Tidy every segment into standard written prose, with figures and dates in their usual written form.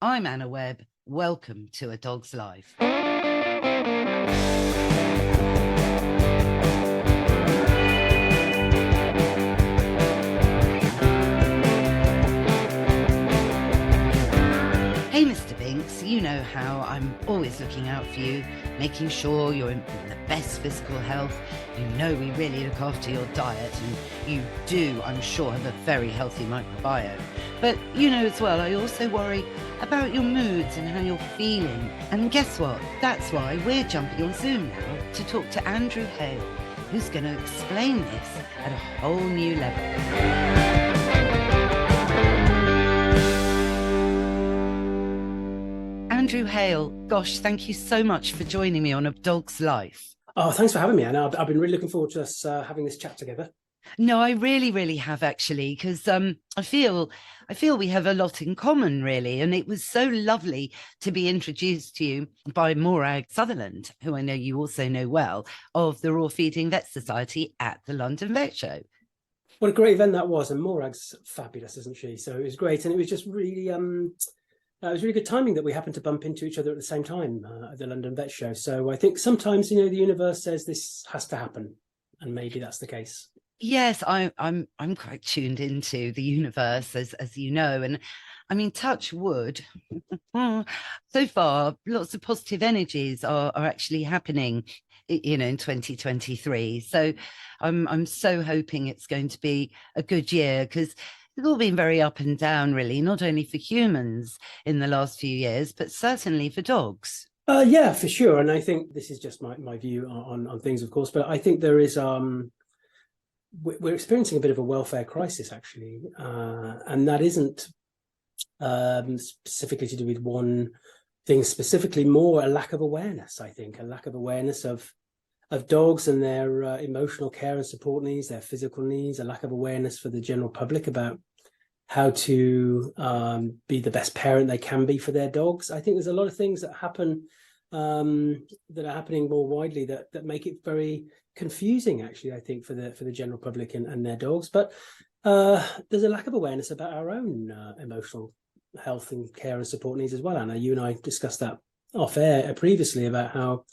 I'm Anna Webb. Welcome to A Dog's Life. Hey, Mr. Binks, you know how I'm always looking out for you, making sure you're in the best physical health. You know we really look after your diet, and you do, I'm sure, have a very healthy microbiome. But you know as well, I also worry about your moods and how you're feeling. And guess what? That's why we're jumping on Zoom now to talk to Andrew Hale, who's going to explain this at a whole new level. Andrew Hale, gosh, thank you so much for joining me on A Dog's Life. Oh, thanks for having me, Anna. I've been really looking forward to us having this chat together. No, I really have actually, because I feel we have a lot in common, really. And it was so lovely to be introduced to you by Morag Sutherland, who I know you also know well, of the Raw Feeding Vet Society at the London Vet Show. What a great event that was, and Morag's fabulous, isn't she? So it was great, and it was just really it was really good timing that we happened to bump into each other at the same time at the London Vet Show. So I think sometimes, the universe says this has to happen, and maybe that's the case. Yes, I'm quite tuned into the universe, as you know, and I mean, touch wood. So far, lots of positive energies are actually happening, in 2023. So I'm so hoping it's going to be a good year, because it's all been very up and down, really, not only for humans in the last few years, but certainly for dogs. Yeah, for sure. And I think this is just my view on things, of course, but I think there is we're experiencing a bit of a welfare crisis, actually, and that isn't specifically to do with one thing, specifically more a lack of awareness. I think a lack of awareness of dogs and their emotional care and support needs, their physical needs, a lack of awareness for the general public about how to be the best parent they can be for their dogs. I think there's a lot of things that happen that are happening more widely that make it very confusing, actually, I think, for the general public and their dogs. But there's a lack of awareness about our own emotional health and care and support needs as well, Anna. You and I discussed that off air previously about how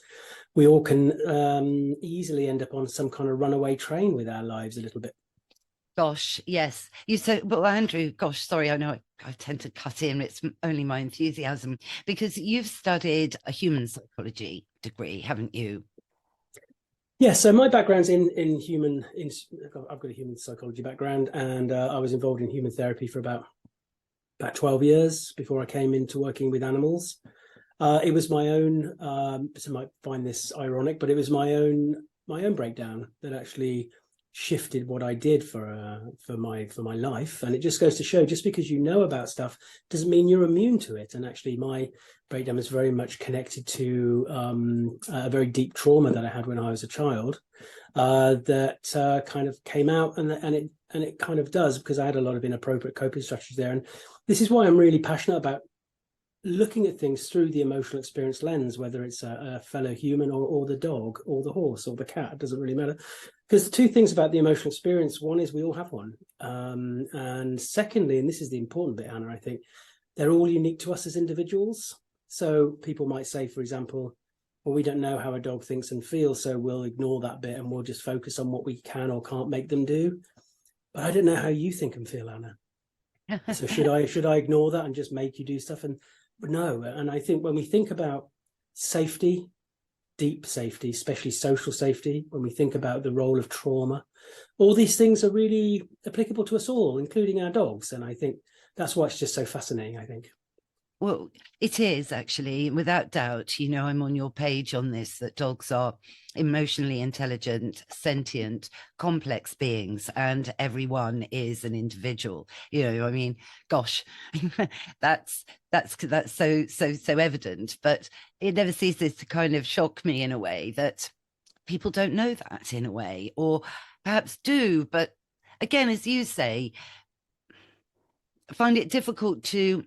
we all can easily end up on some kind of runaway train with our lives a little bit. Gosh, yes. You said, well, Andrew, gosh, sorry, I know I tend to cut in. It's only my enthusiasm, because you've studied a human psychology degree, haven't you? Yeah, so my background's in I've got a human psychology background, and I was involved in human therapy for about 12 years before I came into working with animals. It was my own, some might find this ironic, but it was my own breakdown that actually shifted what I did for my life. And it just goes to show, just because you know about stuff doesn't mean you're immune to it. And actually my breakdown is very much connected to a very deep trauma that I had when I was a child, that kind of came out, and it kind of does, because I had a lot of inappropriate coping strategies there. And this is why I'm really passionate about looking at things through the emotional experience lens, whether it's a fellow human or the dog or the horse or the cat. It doesn't really matter, because the two things about the emotional experience: one is we all have one, and secondly, and this is the important bit, Hannah, I think, they're all unique to us as individuals. So people might say, for example, well, we don't know how a dog thinks and feels, so we'll ignore that bit and we'll just focus on what we can or can't make them do. But I don't know how you think and feel, Anna. So should I ignore that and just make you do stuff? And no. And I think when we think about safety, deep safety, especially social safety, when we think about the role of trauma, all these things are really applicable to us all, including our dogs. And I think that's why it's just so fascinating, I think. Well, it is actually, without doubt. I'm on your page on this, that dogs are emotionally intelligent, sentient, complex beings, and everyone is an individual. I mean, gosh, that's so evident, but it never ceases to kind of shock me in a way that people don't know that, in a way, or perhaps do, but again, as you say, find it difficult to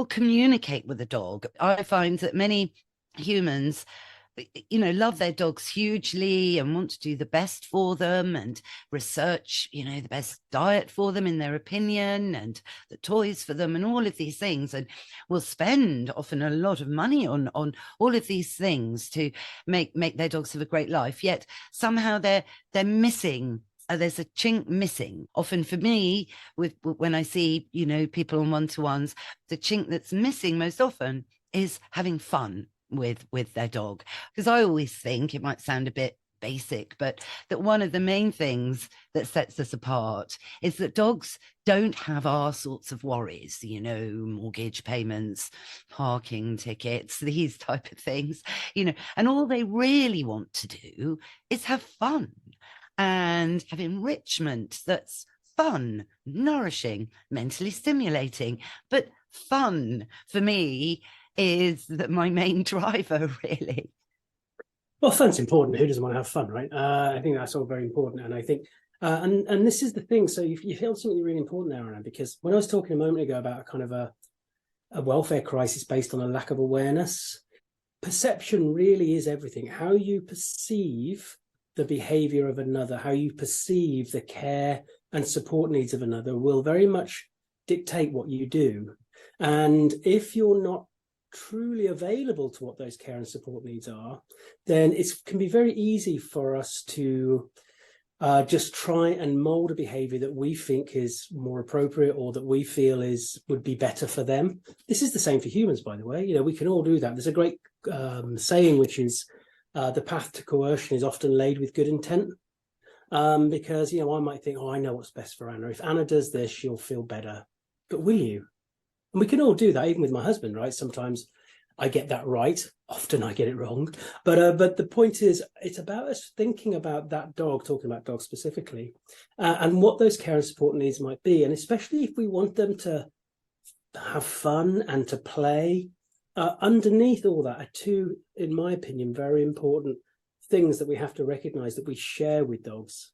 communicate with a dog. I find that many humans love their dogs hugely and want to do the best for them and research, the best diet for them in their opinion and the toys for them and all of these things, and will spend often a lot of money on all of these things to make their dogs have a great life. Yet somehow they're missing. There's a chink missing. Often for me, when I see, people on one-to-ones, the chink that's missing most often is having fun with their dog. Because I always think, it might sound a bit basic, but that one of the main things that sets us apart is that dogs don't have our sorts of worries, mortgage payments, parking tickets, these type of things, and all they really want to do is have fun and have enrichment that's fun, nourishing, mentally stimulating. But fun for me is my main driver, really. Well, fun's important. Who doesn't want to have fun, right? I think that's all very important. And I think, and this is the thing. So you hit something really important there, Anna, because when I was talking a moment ago about a kind of a welfare crisis based on a lack of awareness, perception really is everything. How you perceive the behavior of another, how you perceive the care and support needs of another will very much dictate what you do. And if you're not truly available to what those care and support needs are, then it can be very easy for us to just try and mold a behavior that we think is more appropriate or that we feel would be better for them. This is the same for humans, by the way. We can all do that. There's a great saying, which is the path to coercion is often laid with good intent. Because, I might think, I know what's best for Anna. If Anna does this, she'll feel better. But will you? And we can all do that, even with my husband, right? Sometimes I get that right. Often I get it wrong. But the point is, it's about us thinking about that dog, talking about dogs specifically, and what those care and support needs might be. And especially if we want them to have fun and to play, underneath all that are two, in my opinion, very important things that we have to recognize that we share with dogs.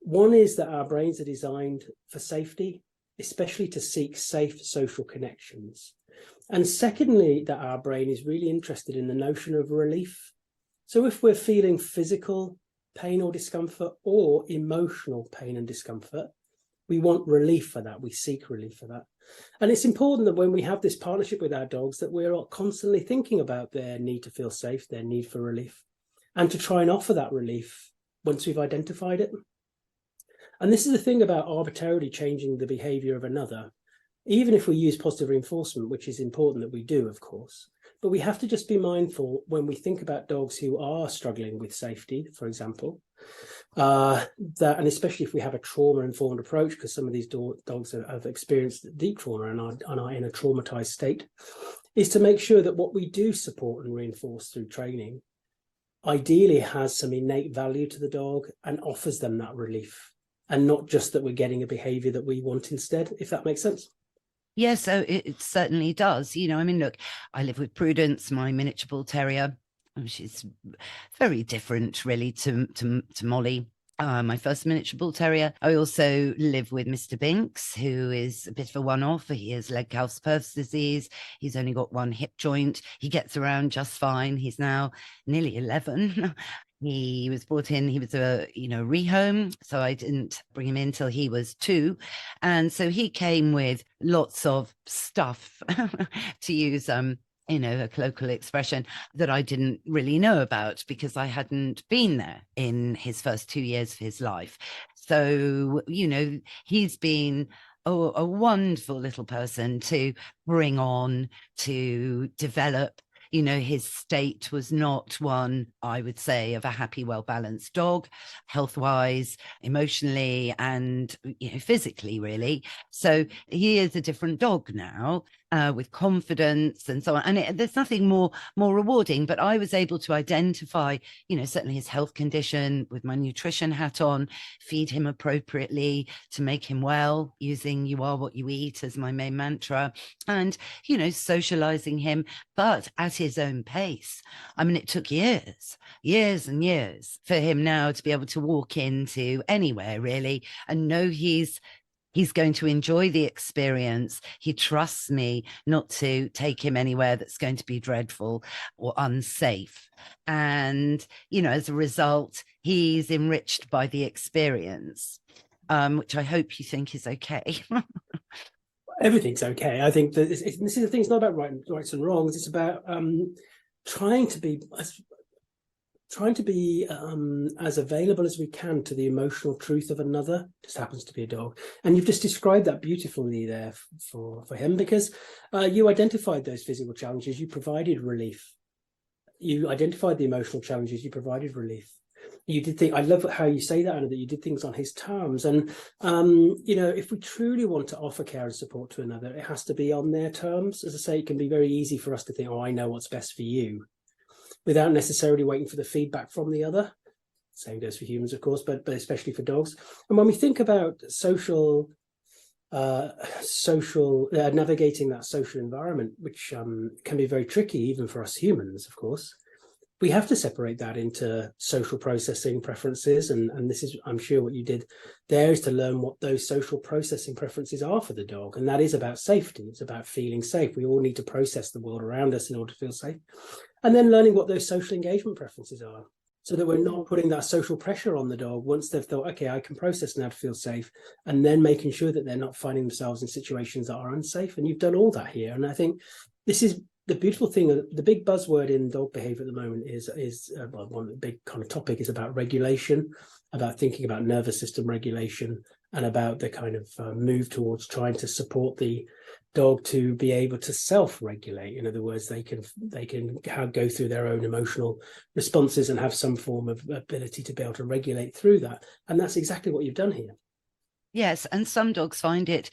One is that our brains are designed for safety, especially to seek safe social connections. And secondly, that our brain is really interested in the notion of relief. So if we're feeling physical pain or discomfort or emotional pain and discomfort, we want relief for that. We seek relief for that. And it's important that when we have this partnership with our dogs, that we're constantly thinking about their need to feel safe, their need for relief, and to try and offer that relief once we've identified it. And this is the thing about arbitrarily changing the behavior of another, even if we use positive reinforcement, which is important that we do, of course. But we have to just be mindful when we think about dogs who are struggling with safety, for example, and especially if we have a trauma-informed approach, because some of these dogs have experienced deep trauma and are in a traumatized state, is to make sure that what we do support and reinforce through training ideally has some innate value to the dog and offers them that relief, and not just that we're getting a behavior that we want instead, if that makes sense. Yes, so it certainly does. Look, I live with Prudence, my miniature bull terrier. She's very different, really, to Molly, my first miniature bull terrier. I also live with Mr. Binks, who is a bit of a one-off. He has Legg-Calvé disease. He's only got one hip joint. He gets around just fine. He's now nearly 11. He was brought in, he was a rehome, so I didn't bring him in till he was 2. And so he came with lots of stuff, to use a colloquial expression, that I didn't really know about because I hadn't been there in his first 2 years of his life. So, he's been a wonderful little person to bring on, to develop. His state was not one, I would say, of a happy, well-balanced dog, health-wise, emotionally, and physically, really. So he is a different dog now, with confidence and so on. And there's nothing more rewarding, but I was able to identify, certainly his health condition with my nutrition hat on, feed him appropriately to make him well, using "you are what you eat" as my main mantra, and, socializing him, but at his own pace. I mean, it took years and years for him now to be able to walk into anywhere, really, and know he's He's going to enjoy the experience. He trusts me not to take him anywhere that's going to be dreadful or unsafe. And, you know, as a result, he's enriched by the experience, which I hope you think is okay. Everything's okay. I think that this is the thing. It's not about rights and wrongs. It's about trying to be as available as we can to the emotional truth of another. Just happens to be a dog, and you've just described that beautifully there for him, because you identified those physical challenges, you provided relief. You identified the emotional challenges, you provided relief. You did think, I love how you say that, Anna, that you did things on his terms. And you know, if we truly want to offer care and support to another, it has to be on their terms. As I say, it can be very easy for us to think, oh, I know what's best for you, without necessarily waiting for the feedback from the other. Same goes for humans, of course, but especially for dogs. And when we think about navigating that social environment, which can be very tricky even for us humans, of course, we have to separate that into social processing preferences. And this is, I'm sure, what you did there, is to learn what those social processing preferences are for the dog. And that is about safety. It's about feeling safe. We all need to process the world around us in order to feel safe. And then learning what those social engagement preferences are, so that we're not putting that social pressure on the dog once they've thought, okay, I can process now to feel safe, and then making sure that they're not finding themselves in situations that are unsafe. And you've done all that here. And I think this is the beautiful thing. The big buzzword in dog behavior at the moment is well, one of the big kind of topic is about regulation, about thinking about nervous system regulation, and about the kind of move towards trying to support the dog to be able to self-regulate. In other words, they can go through their own emotional responses and have some form of ability to be able to regulate through that. And that's exactly what you've done here. Yes, and some dogs find it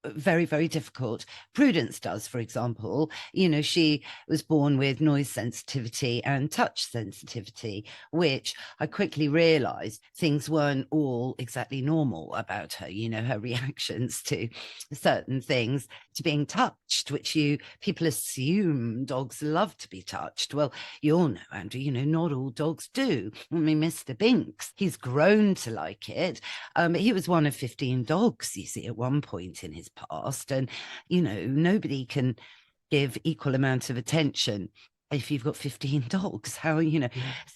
very, very difficult. Prudence does, for example. You know, she was born with noise sensitivity and touch sensitivity, which I quickly realized things weren't all exactly normal about her. You know, her reactions to certain things, to being touched, which people assume dogs love to be touched. Well, you all know, Andrew, you know, not all dogs do. I mean, Mr. Binks, he's grown to like it. He was one of 15 dogs, you see, at one point in his past. And, you know, nobody can give equal amount of attention if you've got 15 dogs. How, you know,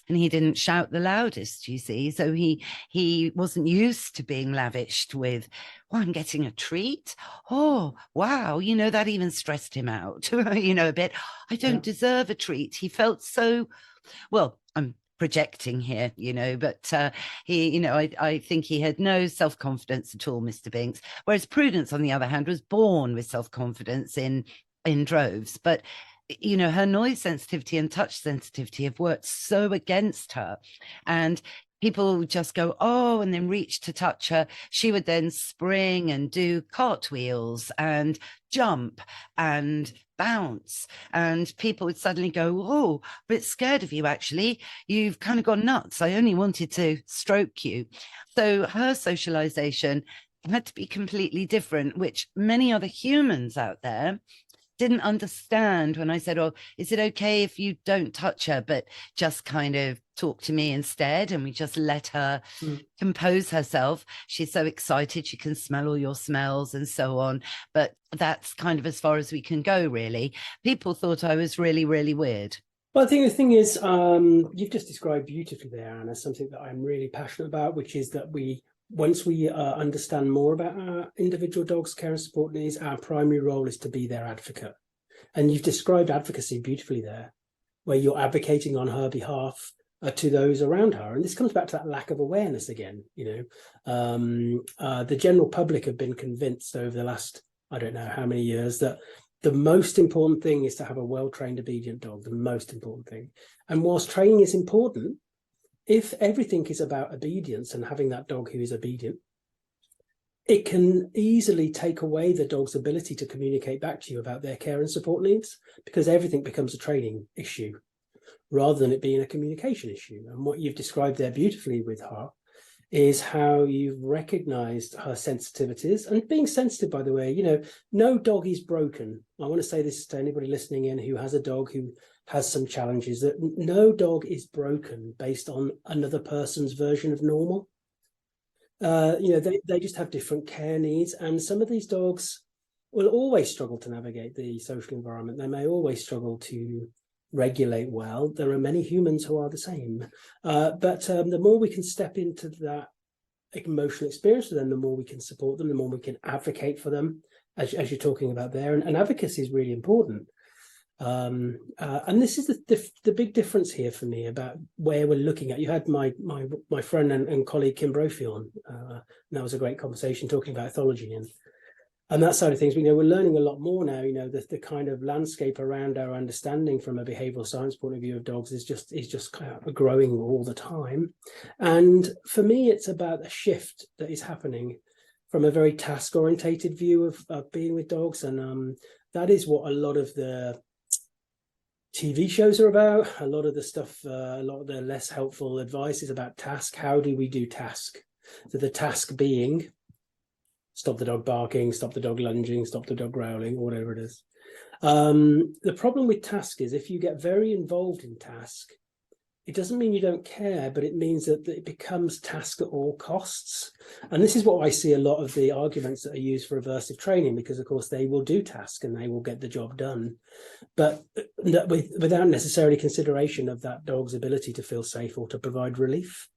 and he didn't shout the loudest, you see. So he wasn't used to being lavished with, oh, I'm getting a treat. Oh, wow. You know, that even stressed him out, you know, a bit. I don't deserve a treat. He felt so, well, I'm projecting here, you know, but he, you know, I think he had no self-confidence at all, Mr. Binks. Whereas Prudence, on the other hand, was born with self-confidence in droves. But, you know, her noise sensitivity and touch sensitivity have worked so against her. And people would just go, oh, and then reach to touch her. She would then spring and do cartwheels and jump and bounce. And people would suddenly go, oh, a bit scared of you, actually. You've kind of gone nuts. I only wanted to stroke you. So her socialization had to be completely different, which many other humans out there didn't understand when I said, oh, is it okay if you don't touch her, but just kind of talk to me instead? And we just let her compose herself. She's so excited. She can smell all your smells and so on. But that's kind of as far as we can go, really. People thought I was really, really weird. Well, I think the thing is, you've just described beautifully there, Anna, something that I'm really passionate about, which is that once we understand more about our individual dogs' care and support needs, our primary role is to be their advocate. And you've described advocacy beautifully there, where you're advocating on her behalf to those around her. And this comes back to that lack of awareness again. You know, the general public have been convinced over the last, I don't know how many years, that the most important thing is to have a well-trained, obedient dog, the most important thing. And whilst training is important, if everything is about obedience and having that dog who is obedient, it can easily take away the dog's ability to communicate back to you about their care and support needs, because everything becomes a training issue rather than it being a communication issue. And what you've described there beautifully with her is how you've recognized her sensitivities. And being sensitive, by the way, you know, no dog is broken. I want to say this to anybody listening in who has a dog who has some challenges, that no dog is broken based on another person's version of normal. They just have different care needs, and some of these dogs will always struggle to navigate the social environment. They may always struggle to regulate well. There are many humans who are the same, but the more we can step into that emotional experience with them, the more we can support them, the more we can advocate for them, as you're talking about there. And advocacy is really important. And this is the big difference here for me about where we're looking at. You had my friend and colleague Kim Brophy on, and that was a great conversation talking about ethology and that side of things. We're learning a lot more now. The kind of landscape around our understanding from a behavioral science point of view of dogs is just kind of growing all the time. And for me, it's about a shift that is happening from a very task orientated view of being with dogs, and that is what a lot of the TV shows are about. A lot of the stuff, a lot of the less helpful advice is about task. How do we do task? So the task being stop the dog barking, stop the dog lunging, stop the dog growling, whatever it is. The problem with task is if you get very involved in task, it doesn't mean you don't care, but it means that it becomes task at all costs. And this is what I see a lot of the arguments that are used for aversive training, because of course they will do task and they will get the job done, but without necessarily consideration of that dog's ability to feel safe or to provide relief.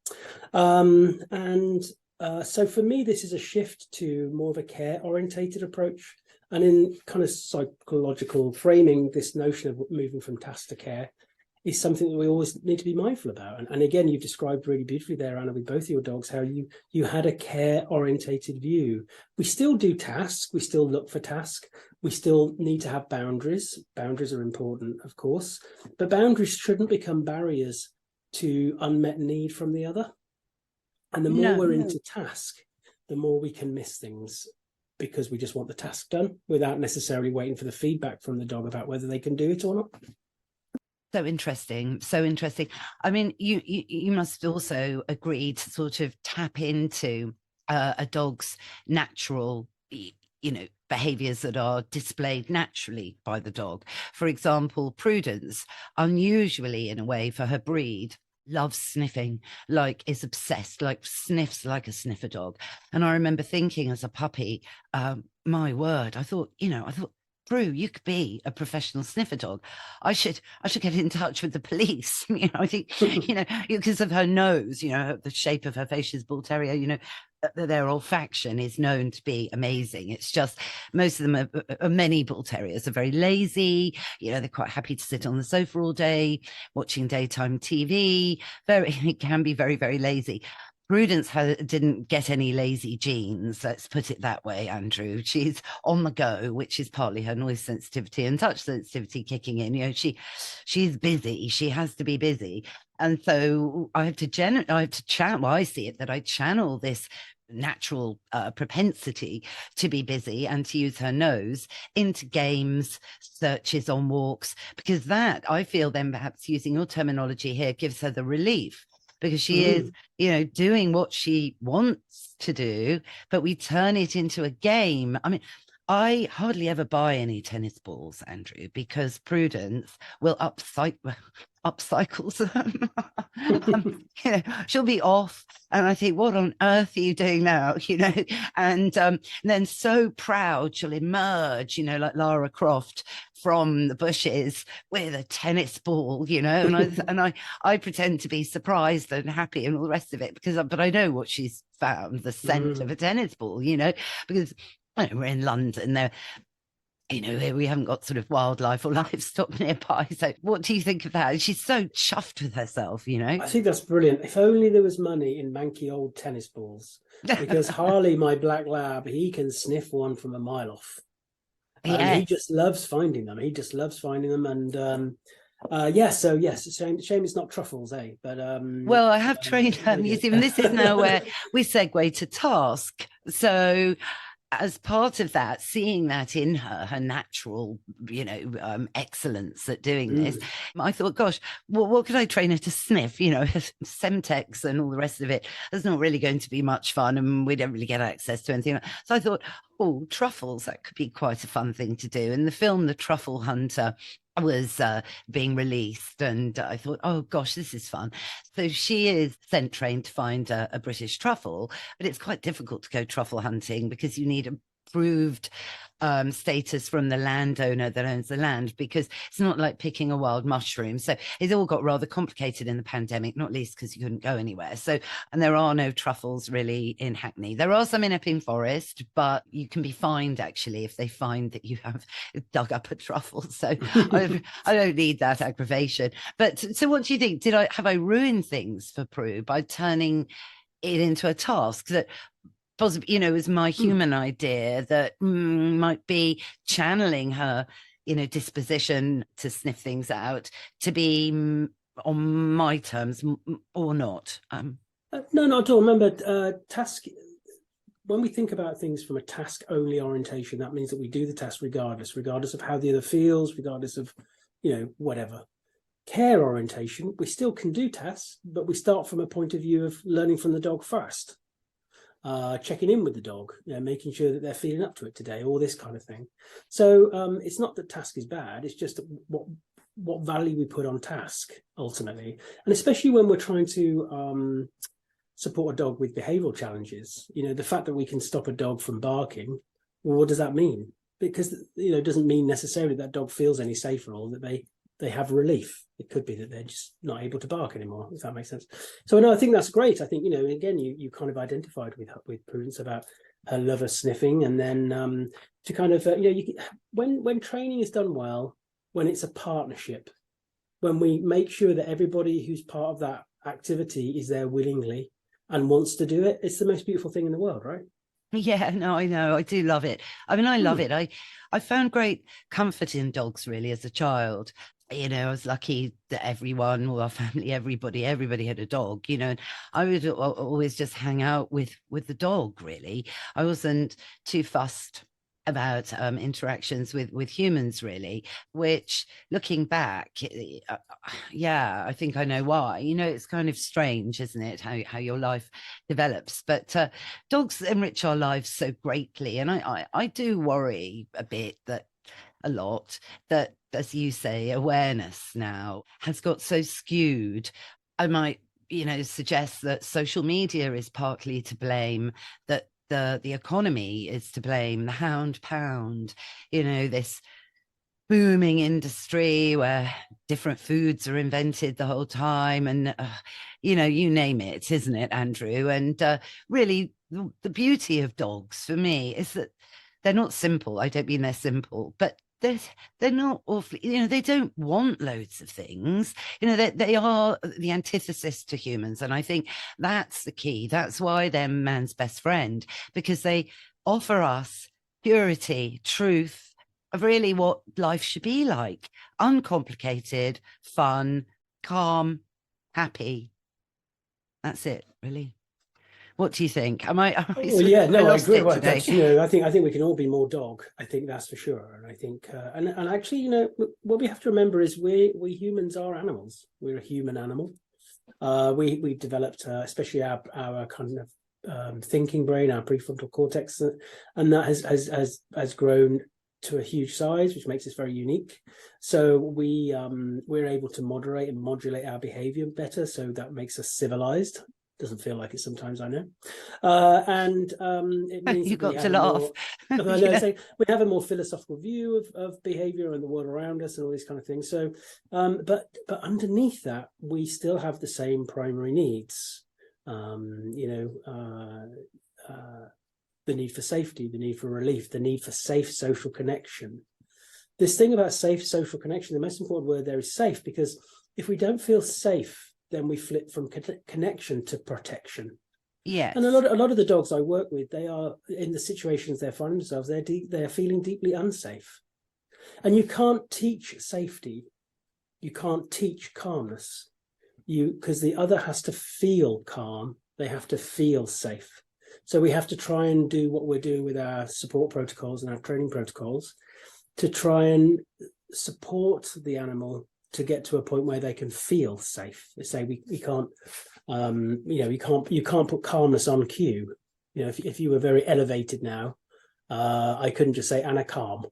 So for me, this is a shift to more of a care orientated approach. And in kind of psychological framing, this notion of moving from task to care is something that we always need to be mindful about. And again, you've described really beautifully there, Anna, with both of your dogs, how you had a care-orientated view. We still do task, we still look for task, we still need to have boundaries. Boundaries are important, of course, but boundaries shouldn't become barriers to unmet need from the other. And the more we're into task, the more we can miss things, because we just want the task done without necessarily waiting for the feedback from the dog about whether they can do it or not. So interesting. So interesting. I mean, you must also agree to sort of tap into a dog's natural, behaviors that are displayed naturally by the dog. For example, Prudence, unusually in a way for her breed, loves sniffing, is obsessed, sniffs like a sniffer dog. And I remember thinking as a puppy, my word, I thought, Brew, you could be a professional sniffer dog. I should get in touch with the police. I think, because of her nose, the shape of her face, she's bull terrier, their olfaction is known to be amazing. It's just most of them many bull terriers are very lazy. They're quite happy to sit on the sofa all day, watching daytime TV. It can be very, very lazy. Prudence didn't get any lazy genes, let's put it that way, Andrew. She's on the go, which is partly her noise sensitivity and touch sensitivity kicking in. She's busy. She has to be busy. And so I see it that I channel this natural propensity to be busy and to use her nose into games, searches on walks, because that, I feel then perhaps using your terminology here, gives her the relief. Because she is, doing what she wants to do, but we turn it into a game. I mean, I hardly ever buy any tennis balls, Andrew, because Prudence will upcycles them. She'll be off, and I think, what on earth are you doing now? And then so proud she'll emerge, like Lara Croft from the bushes with a tennis ball, and I pretend to be surprised and happy and all the rest of it, but I know what she's found, the scent of a tennis ball, because we're in London there. We haven't got sort of wildlife or livestock nearby. So what do you think of that? She's so chuffed with herself, I think that's brilliant. If only there was money in manky old tennis balls, because Harley, my black lab, he can sniff one from a mile off. He just loves finding them. And so yes, shame it's not truffles, eh? But well, I have trained her. You see, and this is now where we segue to task. So as part of that, seeing that in her natural, excellence at doing this, I thought, gosh, what could I train her to sniff? Semtex and all the rest of it. There's not really going to be much fun, and we don't really get access to anything. So I thought, truffles, that could be quite a fun thing to do. In the film The Truffle Hunter, was being released, and I thought, oh gosh, this is fun. So she is scent trained to find a British truffle, but it's quite difficult to go truffle hunting because you need approved status from the landowner that owns the land, because it's not like picking a wild mushroom. So it's all got rather complicated in the pandemic, not least because you couldn't go anywhere. So, and there are no truffles really in Hackney. There are some in Epping Forest, but you can be fined actually if they find that you have dug up a truffle. So I don't need that aggravation. But so what do you think? Have I ruined things for Prue by turning it into a task that possibly, is my human idea that might be channeling her, disposition to sniff things out to be on my terms or not? No, not at all. Remember, task. When we think about things from a task-only orientation, that means that we do the task regardless of how the other feels, regardless of, whatever. Care orientation, we still can do tasks, but we start from a point of view of learning from the dog first. Checking in with the dog, making sure that they're feeling up to it today, all this kind of thing. So it's not that task is bad, it's just what value we put on task ultimately. And especially when we're trying to support a dog with behavioral challenges, the fact that we can stop a dog from barking, well, what does that mean? Because it doesn't mean necessarily that dog feels any safer or that they have relief. It could be that they're just not able to bark anymore, if that makes sense. So no, I think that's great. I think, again, you kind of identified with Prudence about her love of sniffing, and then to kind of, when training is done well, when it's a partnership, when we make sure that everybody who's part of that activity is there willingly and wants to do it, it's the most beautiful thing in the world, right? Yeah, no, I know. I do love it. I mean, I love it. I found great comfort in dogs really as a child. I was lucky that everyone, our family, everybody had a dog, and I would always just hang out with the dog, really. I wasn't too fussed about interactions with humans, really, which looking back, yeah, I think I know why. It's kind of strange, isn't it, how your life develops, but dogs enrich our lives so greatly. And I do worry a lot that, as you say, awareness now has got so skewed. I might, suggest that social media is partly to blame, that the economy is to blame, the hound pound, this booming industry where different foods are invented the whole time, and you name it, isn't it, Andrew? And really the beauty of dogs for me is that they're not simple. I don't mean they're simple, but they're not awfully, they don't want loads of things. They are the antithesis to humans. And I think that's the key. That's why they're man's best friend, because they offer us purity, truth of really what life should be like: uncomplicated, fun, calm, happy. That's it, really. What do you think? Am I well, yeah, no, I agree. Well, I think we can all be more dog. I think that's for sure. And I think, and actually, what we have to remember is we humans are animals. We're a human animal. We've developed, especially our kind of thinking brain, our prefrontal cortex, and that has grown to a huge size, which makes us very unique. So we're able to moderate and modulate our behavior better. So that makes us civilized. Doesn't feel like it sometimes, I know. And it means you got to laugh. So we have a more philosophical view of behavior and the world around us and all these kind of things. So, but underneath that, we still have the same primary needs. The need for safety, the need for relief, the need for safe social connection. This thing about safe social connection, the most important word there is safe, because if we don't feel safe, then we flip from connection to protection. Yes. And a lot of the dogs I work with, they are in the situations they're finding themselves, they're feeling deeply unsafe. And you can't teach safety. You can't teach calmness. Because the other has to feel calm. They have to feel safe. So we have to try and do what we're doing with our support protocols and our training protocols to try and support the animal to get to a point where they can feel safe. They say we can't, you can't put calmness on cue. If you were very elevated now, I couldn't just say Anna calm.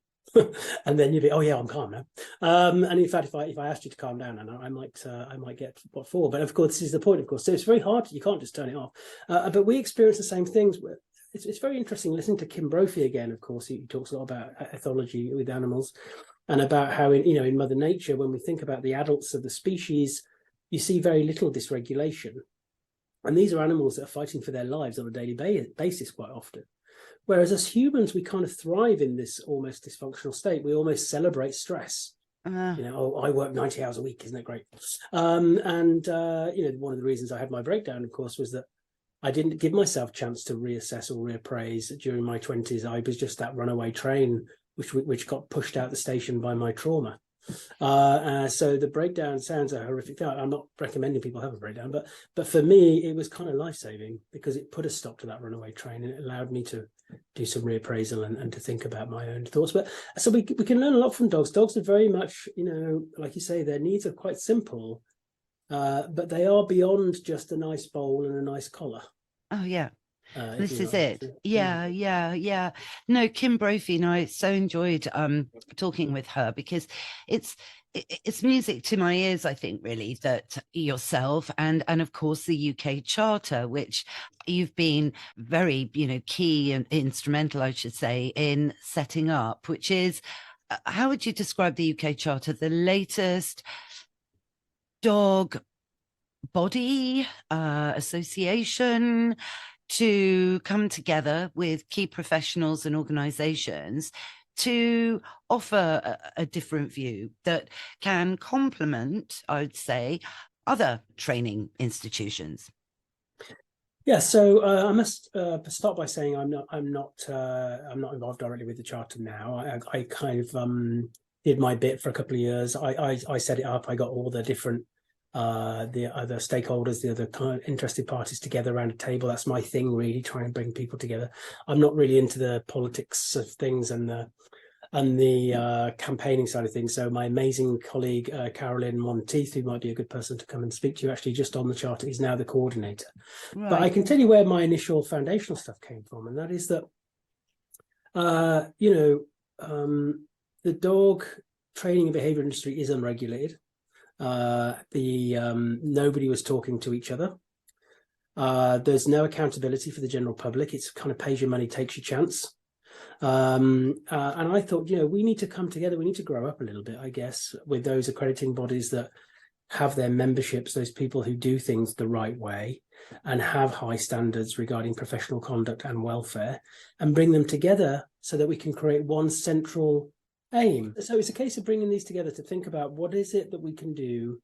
and then you'd be, oh yeah, I'm calm now. And in fact, if I asked you to calm down, and I might get what for. But of course, this is the point. Of course, so it's very hard. You can't just turn it off. But we experience the same things. It's very interesting listening to Kim Brophy again. Of course, he talks a lot about ethology with animals, and about how in Mother Nature, when we think about the adults of the species, you see very little dysregulation. And these are animals that are fighting for their lives on a daily basis quite often. Whereas as humans, we kind of thrive in this almost dysfunctional state. We almost celebrate stress. Oh, I work 90 hours a week. Isn't it great? One of the reasons I had my breakdown, of course, was that I didn't give myself a chance to reassess or reappraise during my 20s. I was just that runaway train, which got pushed out the station by my trauma. So the breakdown sounds a horrific thing. I'm not recommending people have a breakdown, but for me, it was kind of life-saving because it put a stop to that runaway train, and it allowed me to do some reappraisal and to think about my own thoughts. But so we can learn a lot from dogs. Dogs are very much, like you say, their needs are quite simple, but they are beyond just a nice bowl and a nice collar. Oh yeah. This is it. Yeah. No, Kim Brophy, and I so enjoyed talking with her because it's music to my ears, I think, really, that yourself and of course the UK Charter, which you've been very, key and instrumental, I should say, in setting up, which is, how would you describe the UK Charter? The latest dog body association to come together with key professionals and organizations to offer a different view that can complement, I would say, other training institutions. Yeah, so I must start by saying I'm not involved directly with the charter now. I kind of did my bit for a couple of years. I set it up. I got all the different the other stakeholders, the other kind of interested parties together around a table. That's my thing, really, trying to bring people together. I'm not really into the politics of things and the campaigning side of things. So my amazing colleague Carolyn Monteith, who might be a good person to come and speak to you, actually just on the charter, is now the coordinator. Right. But I can tell you where my initial foundational stuff came from, and that is that the dog training and behavior industry is unregulated. Nobody was talking to each other. There's no accountability for the general public. It's kind of pays your money, takes your chance. And I thought, we need to come together. We need to grow up a little bit, I guess, with those accrediting bodies that have their memberships, those people who do things the right way and have high standards regarding professional conduct and welfare, and bring them together so that we can create one central aim. So it's a case of bringing these together to think about what is it that we can do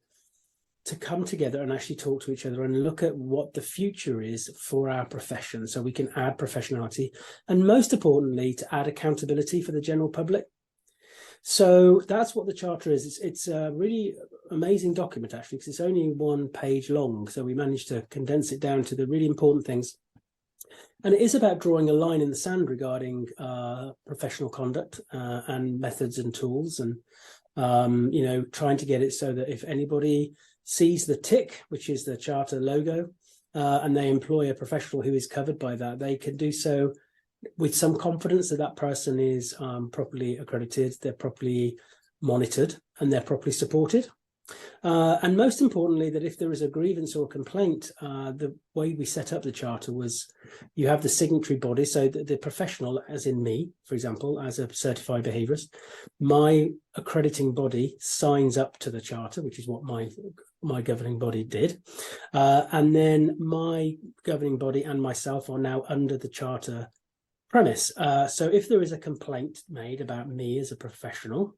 to come together and actually talk to each other and look at what the future is for our profession, so we can add professionality and, most importantly, to add accountability for the general public. So that's what the charter is. It's a really amazing document, actually, because it's only 1 page long. So we managed to condense it down to the really important things. And it is about drawing a line in the sand regarding professional conduct and methods and tools, and trying to get it so that if anybody sees the tick, which is the charter logo, and they employ a professional who is covered by that, they can do so with some confidence that that person is properly accredited, they're properly monitored, and they're properly supported. And most importantly, that if there is a grievance or a complaint, the way we set up the charter was you have the signatory body, so that the professional, as in me, for example, as a certified behaviourist, my accrediting body signs up to the charter, which is what my governing body did. And then my governing body and myself are now under the charter premise. So if there is a complaint made about me as a professional,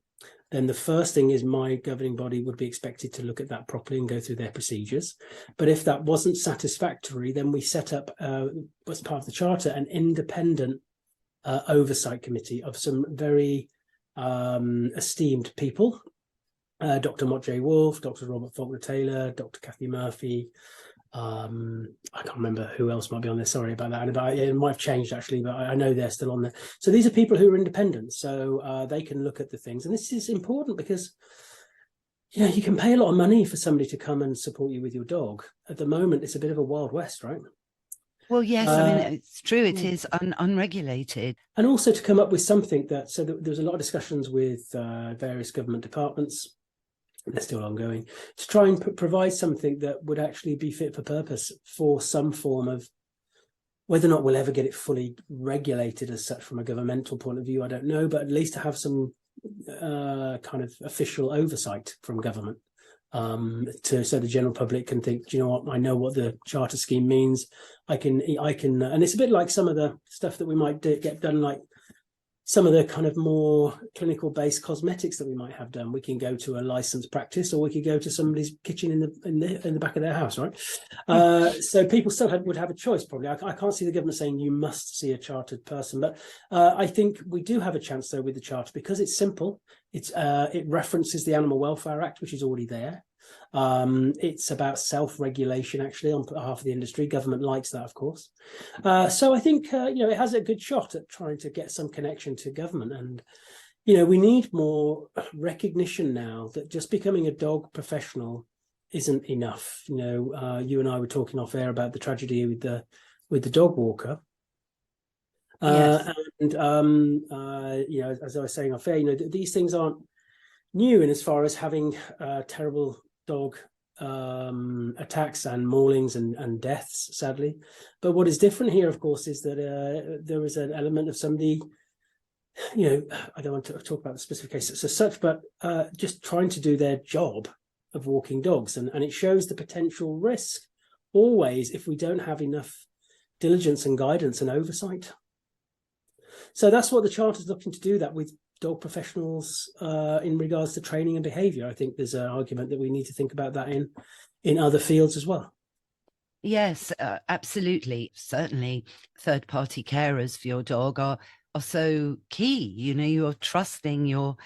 then the first thing is my governing body would be expected to look at that properly and go through their procedures. But if that wasn't satisfactory, then we set up, as part of the charter, an independent oversight committee of some very esteemed people. Dr. Mott J. Wolf, Dr. Robert Faulkner Taylor, Dr. Kathy Murphy. I can't remember who else might be on there. Sorry about that. It might have changed, actually, but I know they're still on there. So these are people who are independent, so they can look at the things. And this is important because, you can pay a lot of money for somebody to come and support you with your dog. At the moment, it's a bit of a Wild West, right? Well, yes, I mean, it's true. It Yeah. is unregulated. And also to come up with something that, so there was a lot of discussions with various government departments, they're still ongoing, to try and provide something that would actually be fit for purpose for some form of, whether or not we'll ever get it fully regulated as such from a governmental point of view, I don't know, but at least to have some kind of official oversight from government, so the general public can think, do you know what, I know what the charter scheme means. I can, and it's a bit like some of the stuff that we might get done, like some of the kind of more clinical based cosmetics that we might have done. We can go to a licensed practice, or we could go to somebody's kitchen in the back of their house, right? So people still would have a choice, probably. I can't see the government saying you must see a chartered person, but I think we do have a chance though with the charter, because it's simple. It references the Animal Welfare Act, which is already there. It's about self-regulation, actually, on behalf of the industry. Government likes that, of course. So I think it has a good shot at trying to get some connection to government. And we need more recognition now that just becoming a dog professional isn't enough. You and I were talking off air about the tragedy with the dog walker. Yes. And as I was saying off air, these things aren't new in as far as having terrible dog attacks and maulings and deaths, sadly. But what is different here, of course, is that there is an element of somebody, I don't want to talk about the specific cases as such, but just trying to do their job of walking dogs. And it shows the potential risk always if we don't have enough diligence and guidance and oversight. So that's what the Charter is looking to do, that with dog professionals in regards to training and behaviour. I think there's an argument that we need to think about that in other fields as well. Yes, absolutely. Certainly, third-party carers for your dog are so key. You're trusting your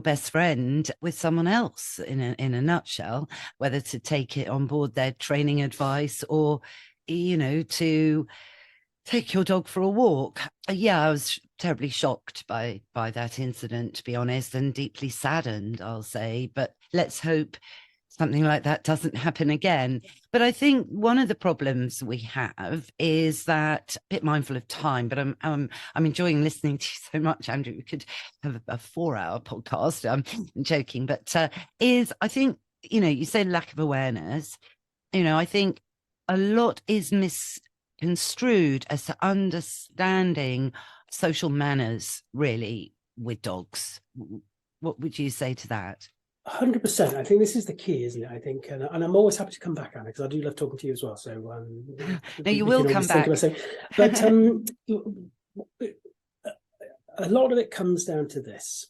best friend with someone else in a nutshell, whether to take it on board their training advice or to take your dog for a walk. Yeah, I was terribly shocked by that incident, to be honest, and deeply saddened, I'll say. But let's hope something like that doesn't happen again. But I think one of the problems we have is that, a bit mindful of time, but I'm enjoying listening to you so much, Andrew. We could have a 4-hour podcast. I'm joking, but I think, you say lack of awareness. I think a lot is misconstrued as to understanding social manners, really, with dogs. What would you say to that? 100%. I think this is the key, isn't it? I think, and I'm always happy to come back, Anna, because I do love talking to you as well. So no, you will come back. But a lot of it comes down to this: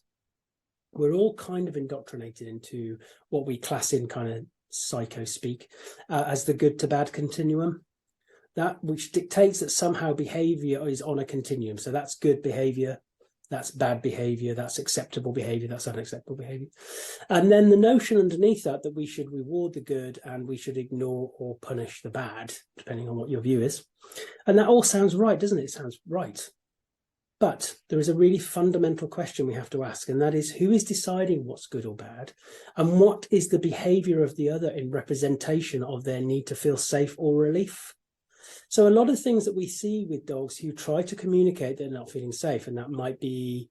we're all kind of indoctrinated into what we class in kind of psycho speak as the good to bad continuum, that which dictates that somehow behavior is on a continuum. So that's good behavior, that's bad behavior, that's acceptable behavior, that's unacceptable behavior. And then the notion underneath that we should reward the good and we should ignore or punish the bad, depending on what your view is. And that all sounds right, doesn't it? It sounds right. But there is a really fundamental question we have to ask, and that is, who is deciding what's good or bad? And what is the behavior of the other in representation of their need to feel safe or relief? So a lot of things that we see with dogs who try to communicate they're not feeling safe, and that might be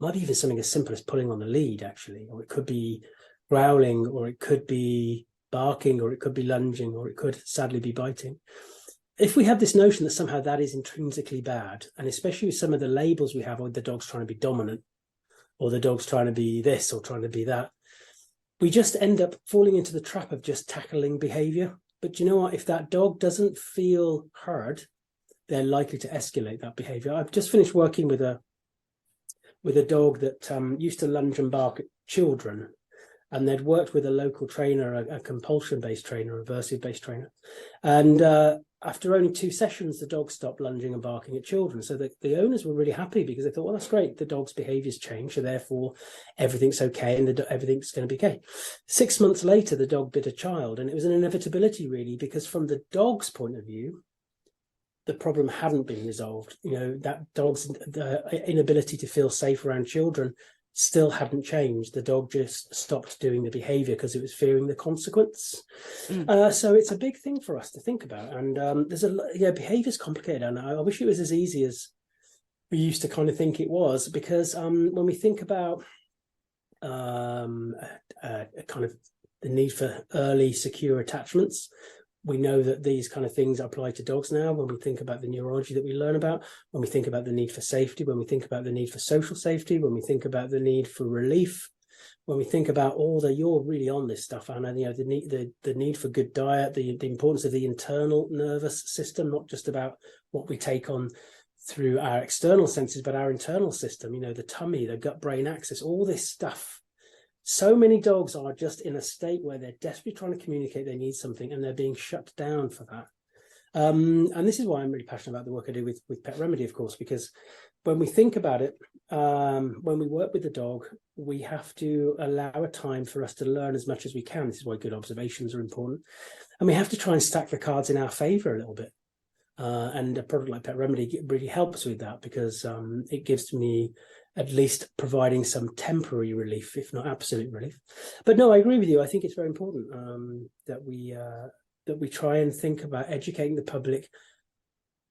even something as simple as pulling on the lead, actually, or it could be growling, or it could be barking, or it could be lunging, or it could sadly be biting. If we have this notion that somehow that is intrinsically bad, and especially with some of the labels we have, or the dog's trying to be dominant, or the dog's trying to be this or trying to be that, we just end up falling into the trap of just tackling behavior. But you know what? If that dog doesn't feel heard, they're likely to escalate that behavior. I've just finished working with a dog that used to lunge and bark at children, and they'd worked with a local trainer, a compulsion-based trainer, a aversive-based trainer. And after only 2 sessions, the dog stopped lunging and barking at children. So the owners were really happy, because they thought, well, that's great. The dog's behaviors change, so therefore everything's okay, and everything's going to be okay. 6 months later, the dog bit a child, and it was an inevitability, really, because from the dog's point of view, the problem hadn't been resolved. That dog's inability to feel safe around children still hadn't changed. The dog just stopped doing the behavior because it was fearing the consequence. So it's a big thing for us to think about. And there's behavior is complicated. And I wish it was as easy as we used to kind of think it was, because when we think about kind of the need for early secure attachments, we know that these kind of things apply to dogs now. When we think about the neurology that we learn about, when we think about the need for safety, when we think about the need for social safety, when we think about the need for relief, when we think about all the, you're really on this stuff, Anna, the need for good diet, the importance of the internal nervous system, not just about what we take on through our external senses, but our internal system, the tummy, the gut-brain axis, all this stuff. So many dogs are just in a state where they're desperately trying to communicate they need something, and they're being shut down for that. And this is why I'm really passionate about the work I do with Pet Remedy, of course, because when we think about it, when we work with the dog, we have to allow a time for us to learn as much as we can. This is why good observations are important. And we have to try and stack the cards in our favor a little bit. And a product like Pet Remedy really helps with that, because it gives me at least providing some temporary relief, if not absolute relief. But no, I agree with you. I think it's very important that we try and think about educating the public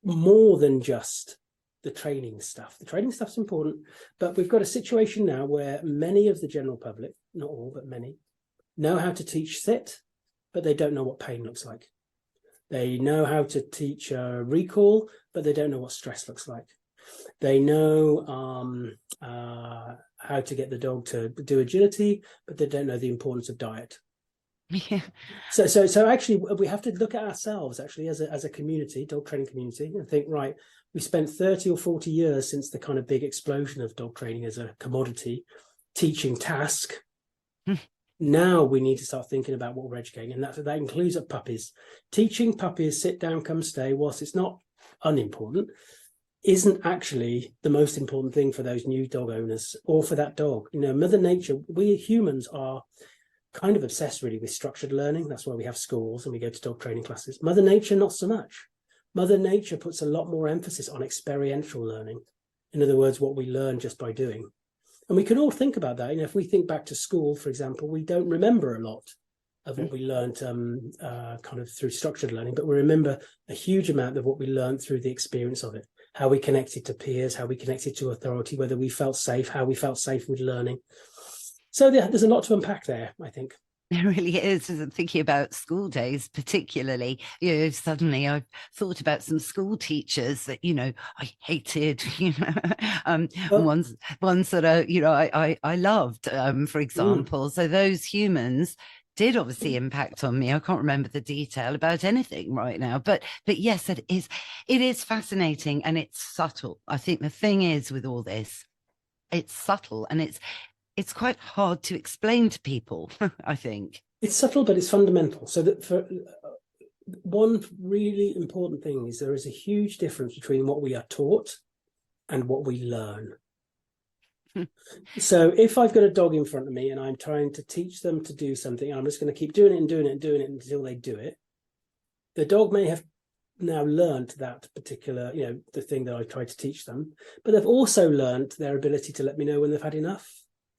more than just the training stuff. The training stuff's important, but we've got a situation now where many of the general public, not all, but many, know how to teach sit, but they don't know what pain looks like. They know how to teach recall, but they don't know what stress looks like. They know how to get the dog to do agility, but they don't know the importance of diet. Yeah. So actually, we have to look at ourselves actually as a community, dog training community, and think, right, we spent 30 or 40 years since the kind of big explosion of dog training as a commodity, teaching task. Now we need to start thinking about what we're educating, and that includes puppies. Teaching puppies sit down, come stay, whilst it's not unimportant, isn't actually the most important thing for those new dog owners or for that dog. Mother Nature, we humans are kind of obsessed really with structured learning. That's why we have schools and we go to dog training classes. Mother Nature, not so much. Mother Nature puts a lot more emphasis on experiential learning. In other words, what we learn just by doing. And we can all think about that. If we think back to school, for example, we don't remember a lot of what we learned kind of through structured learning, but we remember a huge amount of what we learned through the experience of it, how we connected to peers, how we connected to authority, whether we felt safe, how we felt safe with learning. So there's a lot to unpack there, I think. It really is. As I'm thinking about school days, particularly, suddenly I've thought about some school teachers that, I hated, ones that, I loved, for example. So those humans did obviously impact on me. I can't remember the detail about anything right now, but yes, it is fascinating, and it's subtle. I think the thing is with all this, it's subtle, and it's quite hard to explain to people. I think it's subtle, but it's fundamental. So that for one really important thing is there is a huge difference between what we are taught and what we learn. So if I've got a dog in front of me and I'm trying to teach them to do something, I'm just going to keep doing it and doing it and doing it until they do it. The dog may have now learned that particular, the thing that I tried to teach them, but they've also learned their ability to let me know when they've had enough,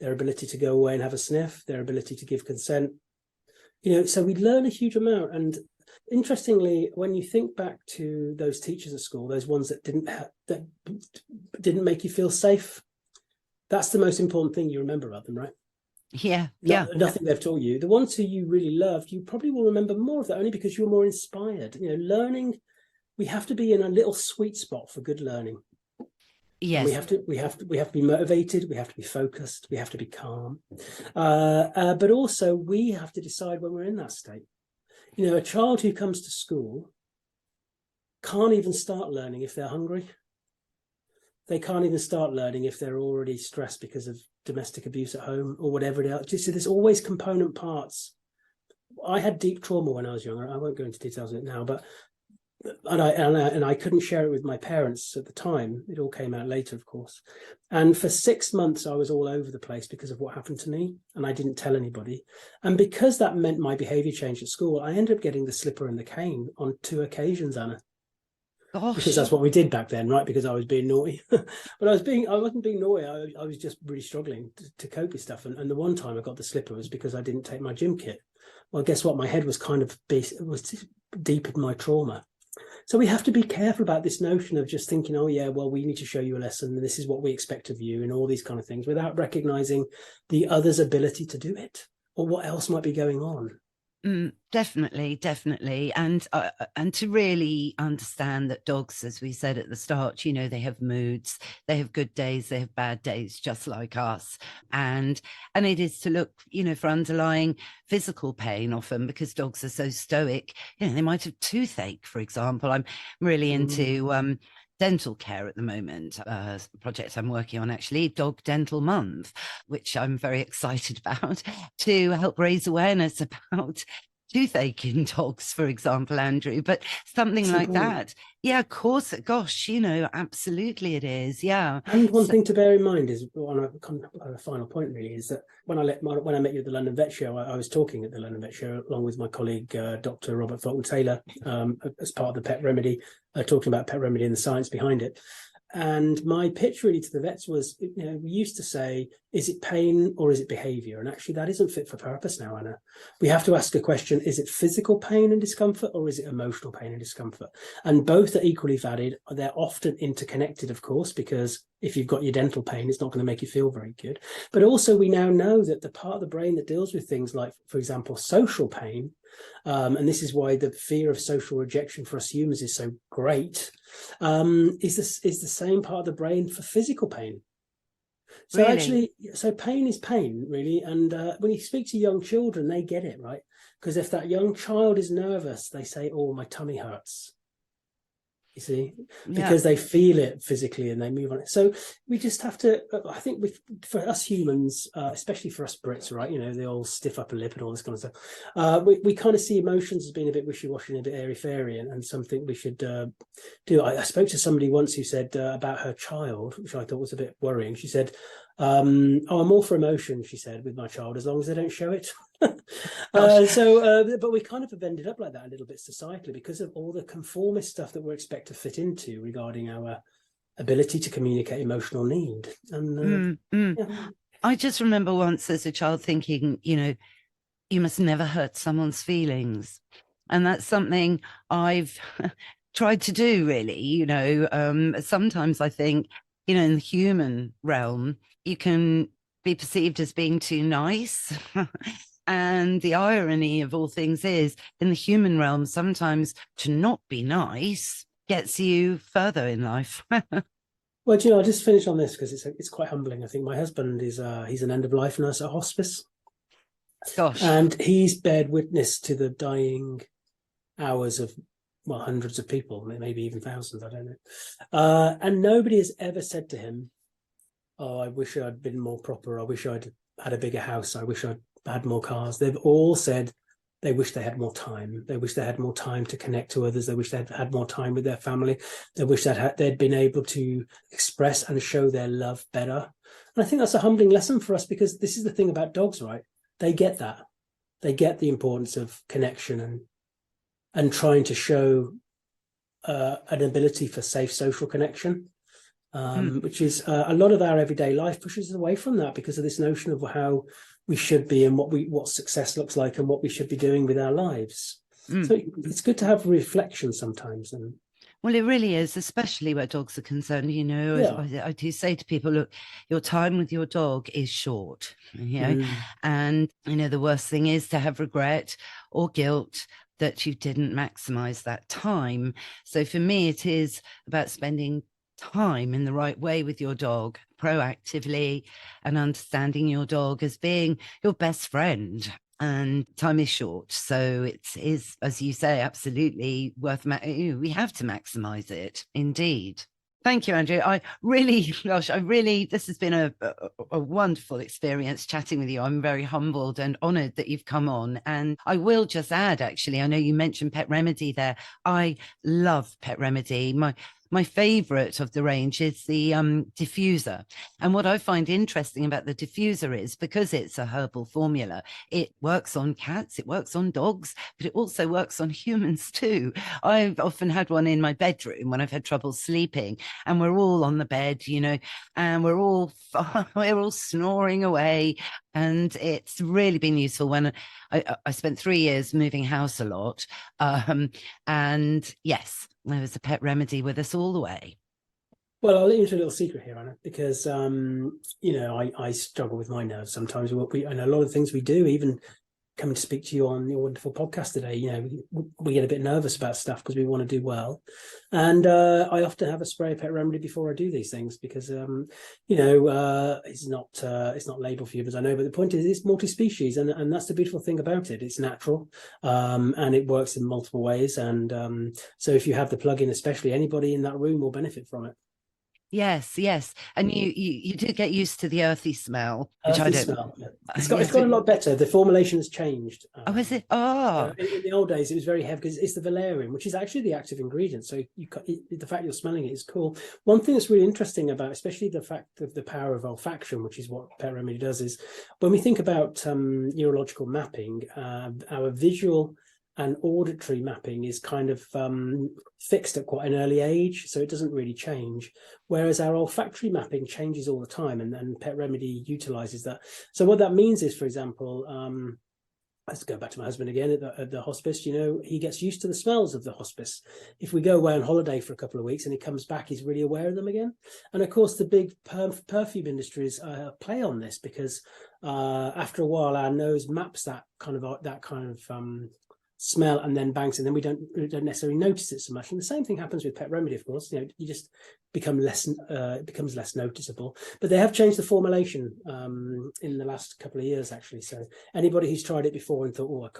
their ability to go away and have a sniff, their ability to give consent. So we learn a huge amount. And interestingly, when you think back to those teachers at school, those ones that didn't make you feel safe, that's the most important thing you remember about them, right? Yeah. Nothing they've taught you. The ones who you really loved, you probably will remember more of that, only because you're more inspired. Learning, we have to be in a little sweet spot for good learning. Yes. And we have to be motivated, we have to be focused, we have to be calm. But also we have to decide when we're in that state. A child who comes to school can't even start learning if they're hungry. They can't even start learning if they're already stressed because of domestic abuse at home or whatever it is. So there's always component parts. I had deep trauma when I was younger. I won't go into details of it now, but I couldn't share it with my parents at the time. It all came out later, of course. And for 6 months, I was all over the place because of what happened to me, and I didn't tell anybody. And because that meant my behavior changed at school, I ended up getting the slipper and the cane on 2 occasions, Anna. because Gosh. that's what we did back then, right? Because I was being naughty, but I wasn't being naughty. I was just really struggling to cope with stuff. And the one time I got the slipper was because I didn't take my gym kit. Well, guess what? My head was kind of was deep in my trauma. So we have to be careful about this notion of just thinking, oh yeah, well, we need to show you a lesson, and this is what we expect of you, and all these kind of things, without recognizing the other's ability to do it or what else might be going on. Definitely, definitely, and to really understand that dogs, as we said at the start, you know, they have moods, they have good days, they have bad days, just like us, and it is to look, you know, for underlying physical pain often, because dogs are so stoic. You know, they might have toothache, for example. I'm really into dental care at the moment, a project I'm working on, actually, Dog Dental Month, which I'm very excited about, to help raise awareness about toothache in dogs, for example, Andrew, but something It's like important. that. Yeah, of course. Gosh, you know, absolutely it is. Yeah. And one So, thing to bear in mind is, on a final point, really, is that when I met you at the London Vet Show, I was talking at the London Vet Show along with my colleague Dr. Robert Fulton Taylor, as part of the Pet Remedy, talking about Pet Remedy and the science behind it. And my pitch really to the vets was, you know, we used to say, is it pain or is it behavior? And actually that isn't fit for purpose now, Anna. We have to ask a question, is it physical pain and discomfort or is it emotional pain and discomfort? And both are equally valid. They're often interconnected, of course, because if you've got your dental pain, it's not going to make you feel very good. But also we now know that the part of the brain that deals with things like, for example, social pain, and this is why the fear of social rejection for us humans is so great, is the same part of the brain for physical pain. So really? actually, so pain is pain, really. And when you speak to young children, they get it, right? Because if that young child is nervous, they say, oh, my tummy hurts. You see, Yeah. because they feel it physically and they move on it. So we just have to, I think for us humans, especially for us Brits, right, you know, they all stiff upper lip and all this kind of stuff, we kind of see emotions as being a bit wishy-washy and a bit airy-fairy, and something we should do. I spoke to somebody once who said about her child, which I thought was a bit worrying. She said, oh, I'm all for emotion, she said, with my child, as long as they don't show it. Gosh. But we kind of have ended up like that a little bit societally because of all the conformist stuff that we're expected to fit into regarding our ability to communicate emotional need. And yeah. I just remember once as a child thinking, you know, you must never hurt someone's feelings. And that's something I've tried to do, really. You know, sometimes I think, you know, in the human realm, you can be perceived as being too nice. And the irony of all things is, in the human realm, sometimes to not be nice gets you further in life. Well, you know, I'll just finish on this because it's quite humbling. I think my husband is he's an end of life nurse at hospice, Gosh. and he's bared witness to the dying hours of, well, hundreds of people, maybe even thousands, I don't know. And nobody has ever said to him, oh, I wish I'd been more proper. I wish I'd had a bigger house. I wish I'd had more cars. They've all said they wish they had more time. They wish they had more time to connect to others. They wish they'd had more time with their family. They wish they'd been able to express and show their love better. And I think that's a humbling lesson for us, because this is the thing about dogs, right? They get that. They get the importance of connection and trying to show an ability for safe social connection. Which is a lot of our everyday life pushes us away from that because of this notion of how we should be and what success looks like and what we should be doing with our lives. So it's good to have reflection sometimes. And Well, it really is, especially where dogs are concerned. You know, yeah, I do say to people, look, your time with your dog is short, you know, and, you know, the worst thing is to have regret or guilt that you didn't maximize that time. So for me, it is about spending time in the right way with your dog proactively and understanding your dog as being your best friend. And time is short, so it is, as you say, absolutely worth we have to maximize it, indeed. Thank you, Andrew. I really, gosh, this has been a wonderful experience chatting with you. I'm very humbled and honored that you've come on. And I will just add, actually, I know you mentioned Pet Remedy there. I love Pet Remedy. my favorite of the range is the diffuser. And what I find interesting about the diffuser is because it's a herbal formula, it works on cats, it works on dogs, but it also works on humans too. I've often had one in my bedroom when I've had trouble sleeping, and we're all on the bed, you know, and we're all snoring away. And it's really been useful when I spent 3 years moving house a lot. And yes, there was a pet remedy with us all the way. Well, I'll let you into a little secret here, Anna, because I struggle with my nerves sometimes. And a lot of things we do, even coming to speak to you on your wonderful podcast today, we get a bit nervous about stuff because we want to do well. And I often have a spray pet remedy before I do these things because it's not labeled for you, as I know, but the point is it's multi-species, and that's the beautiful thing about it. It's natural, and it works in multiple ways. And so if you have the plug-in, especially, anybody in that room will benefit from it. Yes, and you do get used to the earthy smell, which I don't. Smell. Yeah. It's got a lot better. The formulation has changed. Oh, is it? Oh, in the old days, it was very heavy because it's the valerian, which is actually the active ingredient. So the fact you're smelling it is cool. One thing that's really interesting about, especially the fact of the power of olfaction, which is what Pet Remedy does, is when we think about neurological mapping, our visual and auditory mapping is kind of fixed at quite an early age, so it doesn't really change. Whereas our olfactory mapping changes all the time, and Pet Remedy utilizes that. So what that means is, for example, let's go back to my husband again at the hospice. He gets used to the smells of the hospice. If we go away on holiday for a couple of weeks and he comes back, he's really aware of them again. And of course, the big perfume industries play on this because after a while, our nose maps that kind of smell and then banks, and then we don't necessarily notice it so much. And the same thing happens with Pet Remedy, of course. You just become it becomes less noticeable. But they have changed the formulation in the last couple of years, actually. So anybody who's tried it before and thought,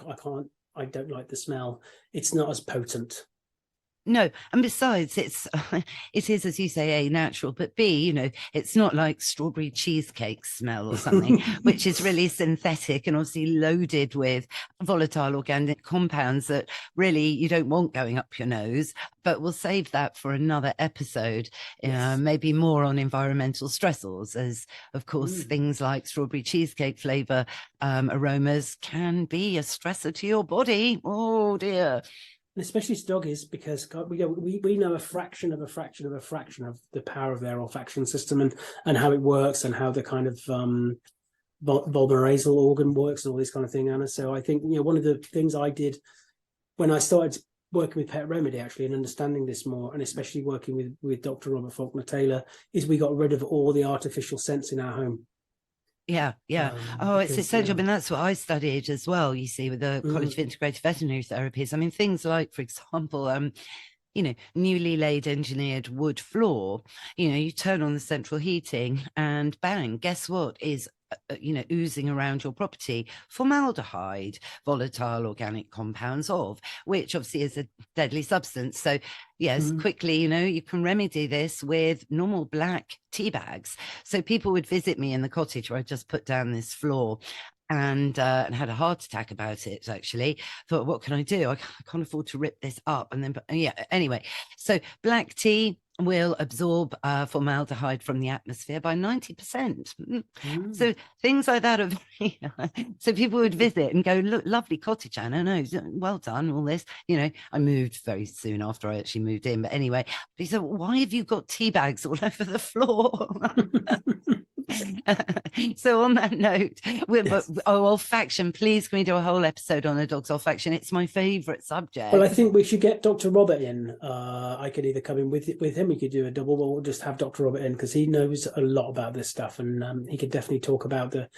I don't like the smell, it's not as potent. No, and besides, it is, as you say, A, natural, but B, it's not like strawberry cheesecake smell or something, which is really synthetic and obviously loaded with volatile organic compounds that really you don't want going up your nose. But we'll save that for another episode, yes. Maybe more on environmental stressors, as of course things like strawberry cheesecake flavor aromas can be a stressor to your body. Oh dear. And especially to doggies, because we know a fraction of the power of their olfaction system and how it works and how the kind of vulvanasal organ works and all this kind of thing, Anna. So I think one of the things I did when I started working with Pet Remedy, actually, and understanding this more, and especially working with Dr. Robert Faulkner Taylor, is we got rid of all the artificial scents in our home. Yeah. It's essential. I mean, that's what I studied as well, you see, with the College of Integrated Veterinary Therapies. I mean, things like, for example, newly laid engineered wood floor, you turn on the central heating and bang, guess what is oozing around your property? Formaldehyde, volatile organic compounds which obviously is a deadly substance. So yes, quickly, you can remedy this with normal black tea bags. So people would visit me in the cottage where I just put down this floor and had a heart attack about it, actually. Thought, what can I do? I can't afford to rip this up. And then, anyway, so black tea will absorb formaldehyde from the atmosphere by 90%. So things like that are so people would visit and go, look, lovely cottage, Anna. No, well done, all this. I moved very soon after I actually moved in. But anyway, he said, why have you got tea bags all over the floor? So on that note, olfaction, please, can we do a whole episode on a dog's olfaction? It's my favorite subject. Well, I think we should get Dr. Robert in. I could either come in with him, we could do a double, or we'll just have Dr. Robert in because he knows a lot about this stuff, and he could definitely talk about the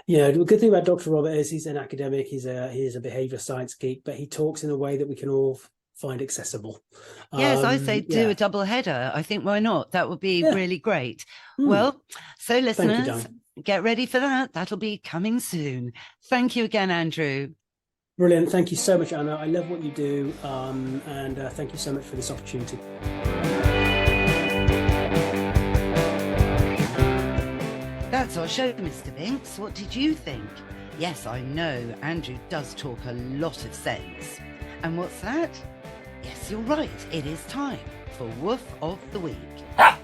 good thing about Dr. Robert is he's an academic, he is a behavior science geek, but he talks in a way that we can all find accessible. Yes, I say do a double header. I think why not? That would be really great. Well, so listeners, get ready for that. That'll be coming soon. Thank you again, Andrew. Brilliant. Thank you so much, Anna. I love what you do. And thank you so much for this opportunity. That's our show, Mr. Binks. What did you think? Yes, I know Andrew does talk a lot of sense. And what's that? Yes, you're right. It is time for Woof of the Week.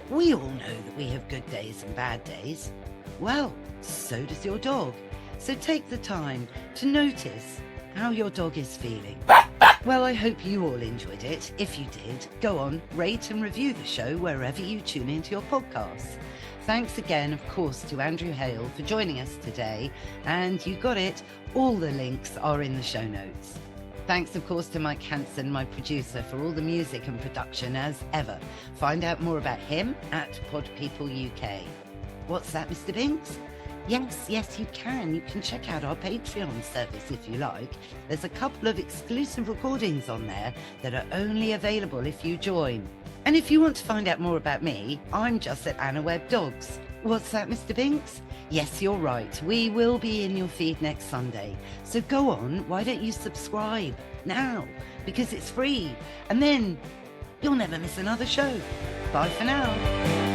We all know that we have good days and bad days. Well, so does your dog. So take the time to notice how your dog is feeling. Well, I hope you all enjoyed it. If you did, go on, rate and review the show wherever you tune into your podcasts. Thanks again, of course, to Andrew Hale for joining us today. And you got it, all the links are in the show notes. Thanks, of course, to Mike Hansen, my producer, for all the music and production as ever. Find out more about him at Pod People UK. What's that, Mr. Binks? Yes, you can. You can check out our Patreon service if you like. There's a couple of exclusive recordings on there that are only available if you join. And if you want to find out more about me, I'm just at Anna Webb Dogs. What's that, Mr. Binks? Yes, you're right. We will be in your feed next Sunday. So go on, why don't you subscribe now? Because it's free. And then you'll never miss another show. Bye for now.